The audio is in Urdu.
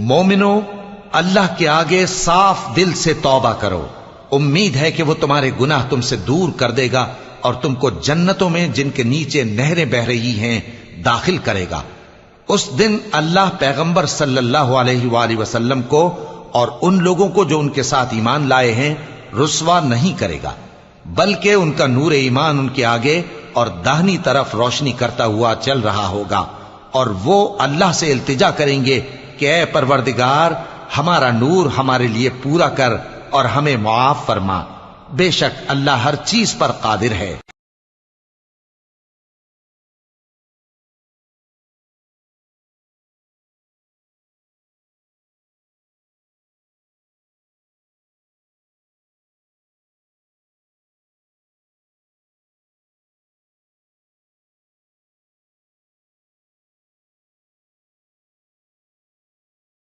مومنو، اللہ کے آگے صاف دل سے توبہ کرو، امید ہے کہ وہ تمہارے گناہ تم سے دور کر دے گا اور تم کو جنتوں میں جن کے نیچے نہریں بہ رہی ہیں داخل کرے گا۔ اس دن اللہ پیغمبر صلی اللہ علیہ وآلہ وسلم کو اور ان لوگوں کو جو ان کے ساتھ ایمان لائے ہیں رسوا نہیں کرے گا، بلکہ ان کا نور ایمان ان کے آگے اور داہنی طرف روشنی کرتا ہوا چل رہا ہوگا، اور وہ اللہ سے التجا کریں گے کہ اے پروردگار، ہمارا نور ہمارے لیے پورا کر اور ہمیں معاف فرما، بے شک اللہ ہر چیز پر قادر ہے۔